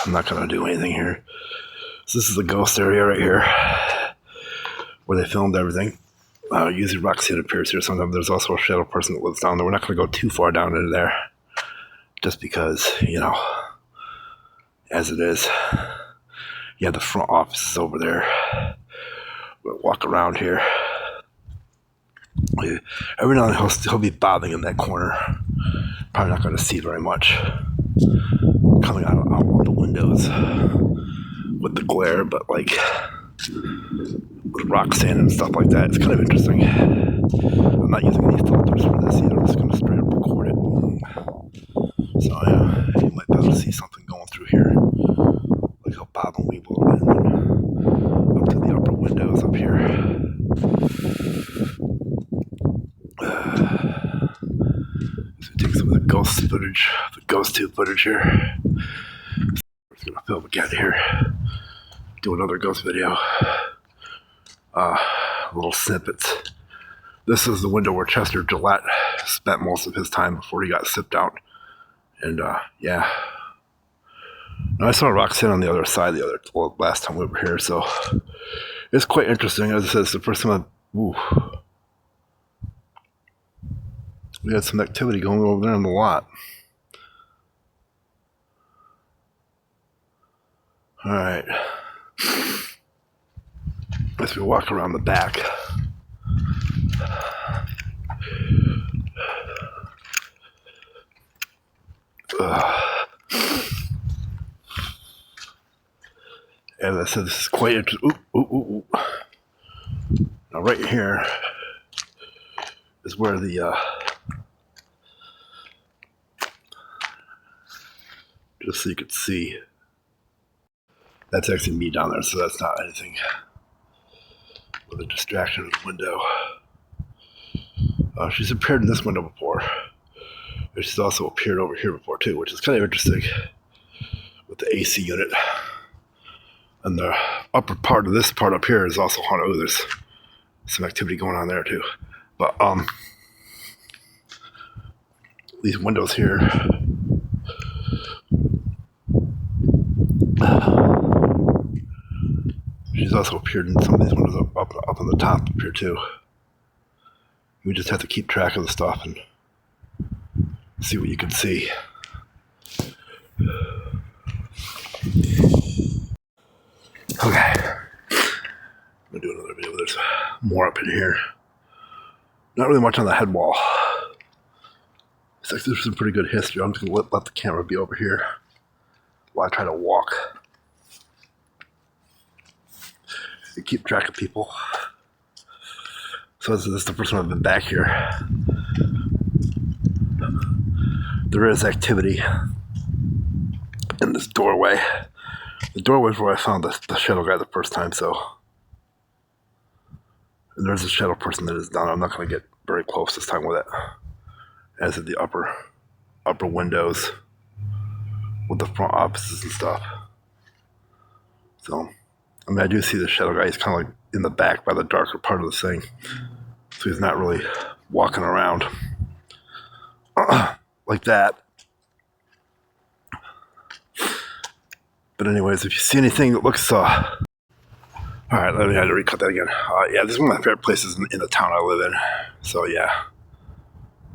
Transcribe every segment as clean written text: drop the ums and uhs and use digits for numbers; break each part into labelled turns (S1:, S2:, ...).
S1: I'm not going to do anything here. So this is the ghost area right here where they filmed everything. Usually Roxanne appears here. Sometimes there's also a shadow person that lives down there. We're not going to go too far down into there just because, you know, as it is. Yeah, the front office is over there. We'll walk around here. Every now and then he'll be bobbing in that corner. Probably not going to see very much coming out of the windows with the glare, but like with Roxanne and stuff like that, it's kind of interesting. I'm not using any filters for this either. I'm just going to straight up record it. So yeah, you might be able to see something going through here. Like how bob and weave a little bit, and then up to the upper windows up here. So take some of the ghost footage, the ghost tube footage here. We're just gonna film again here. Do another ghost video. Little snippets. This is the window where Chester Gillette spent most of his time before he got sipped out. And yeah. Now, I saw Roxanne on the other side last time we were here, so it's quite interesting. As I said, it's the first time we had some activity going over there in the lot. All right. As we walk around the back. As I said, this is quite interesting. Now, right here is where the just so you could see. That's actually me down there, so that's not anything with a distraction of the window. She's appeared in this window before. And she's also appeared over here before too, which is kind of interesting with the AC unit. And the upper part of this part up here is also haunted. Oh, there's some activity going on there too. But these windows here. She's also appeared in some of these windows up on the top up here too. We just have to keep track of the stuff and see what you can see. Okay. I'm gonna do another video. There's more up in here. Not really much on the head wall. It's like there's some pretty good history. I'm just gonna let the camera be over here while I try to walk and keep track of people. So this is the first time I've been back here. There is activity in this doorway. The doorway is where I found the shadow guy the first time, so. And there's a shadow person that is down. I'm not going to get very close this time with it. As in the upper windows with the front offices and stuff. So, I mean, I do see the shadow guy. He's kind of like in the back by the darker part of the thing. So he's not really walking around like that. But anyways, if you see anything that looks, alright, let me have to recut that again. Yeah, this is one of my favorite places in the town I live in. So yeah,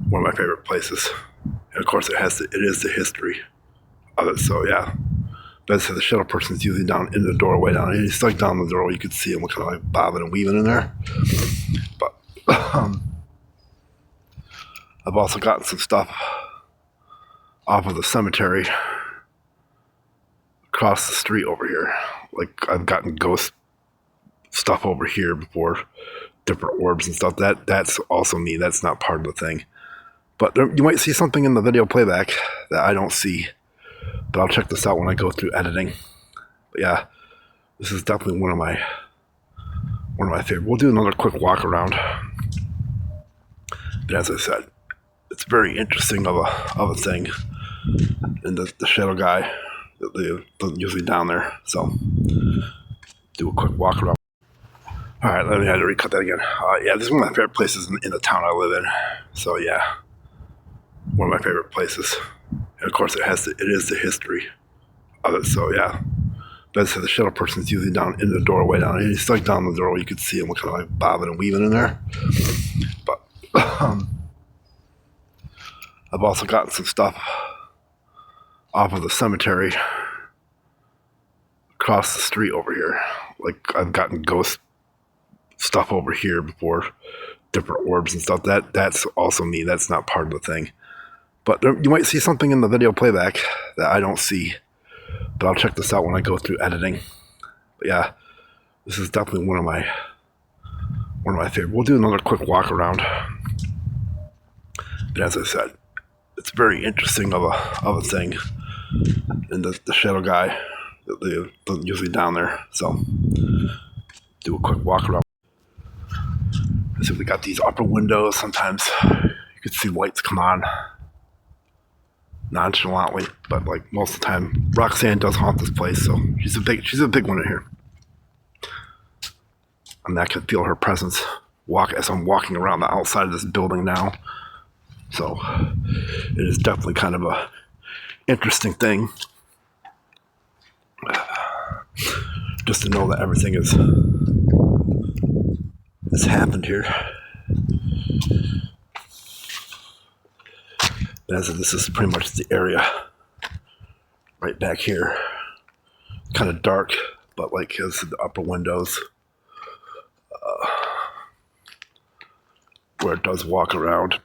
S1: one of my favorite places. And of course, it is the history of it. So yeah, but as I said, the shadow person's usually down in the doorway down. He's like down the doorway. You could see him kind of like bobbing and weaving in there. But I've also gotten some stuff off of the cemetery across the street over here. Like I've gotten ghost stuff over here before, different orbs and stuff. That's also me. That's not part of the thing. But you might see something in the video playback that I don't see. But I'll check this out when I go through editing. But yeah, this is definitely one of my favorite. We'll do another quick walk around. But as I said, it's very interesting of a thing. And the shadow guy, they're usually down there. So do a quick walk around. Alright, let me have to recut that again. Yeah, this is one of my favorite places in the town I live in. So yeah, one of my favorite places. And of course, it is the history of it. So yeah, but so the shadow person's usually down in the doorway down. He's like down the doorway. You could see him kind of like bobbing and weaving in there. But I've also gotten some stuff off of the cemetery across the street over here. Like I've gotten ghost stuff over here before, different orbs and stuff. That's also me. That's not part of the thing. But you might see something in the video playback that I don't see. But I'll check this out when I go through editing. But yeah, this is definitely one of my favorite. We'll do another quick walk around. But as I said, it's very interesting of a thing. And the shadow guy, they're usually down there. So do a quick walk around. So we got these upper windows. Sometimes you could see lights come on nonchalantly, but like most of the time, Roxanne does haunt this place, so she's a big one in here. And I can feel her presence as I'm walking around the outside of this building now. So it is definitely kind of a interesting thing, just to know that everything has happened here. As this is pretty much the area right back here. Kind of dark, but like has the upper windows where it does walk around.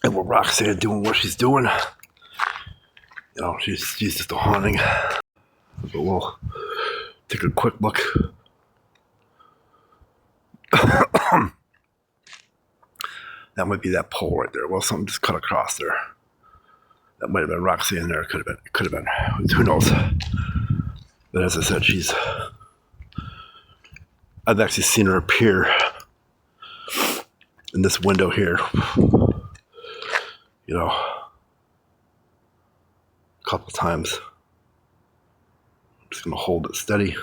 S1: And with Roxanne doing what she's doing, you know, she's just a haunting. But we'll take a quick look. That might be that pole right there. Well, something just cut across there. That might have been Roxanne there. It could have been. Who knows? But as I said, I've actually seen her appear in this window here. You know, a couple times. I'm just gonna hold it steady.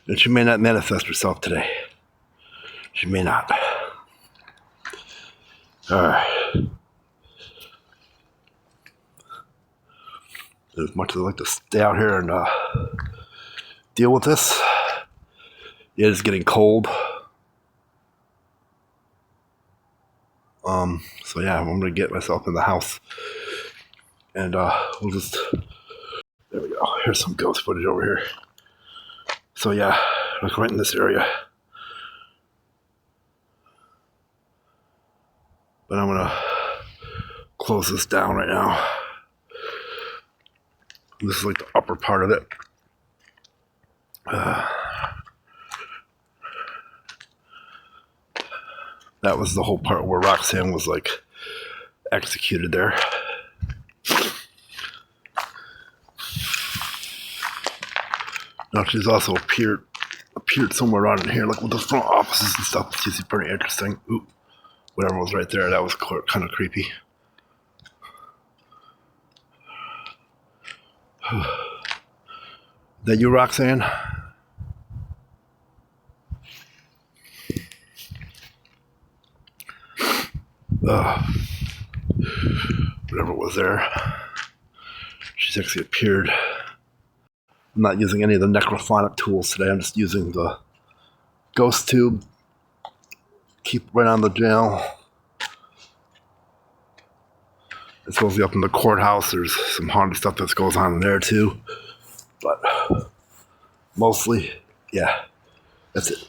S1: And she may not manifest herself today. She may not. Alright. As much as I like to stay out here and deal with this, it is getting cold. So yeah, I'm gonna get myself in the house. And we'll just, there we go. Here's some ghost footage over here. So yeah, look right in this area. But I'm gonna close this down right now. This is like the upper part of it. That was the whole part where Roxanne was like executed there. Now she's also appeared somewhere around in here, like with the front offices and stuff. It's usually pretty interesting. Ooh, whatever was right there, that was kind of creepy. That you, Roxanne? Whatever was there. She's actually appeared. I'm not using any of the necrophonic tools today. I'm just using the ghost tube. Keep right on the jail. It's supposed to be up in the courthouse. There's some haunted stuff that goes on in there too. But mostly, yeah, that's it.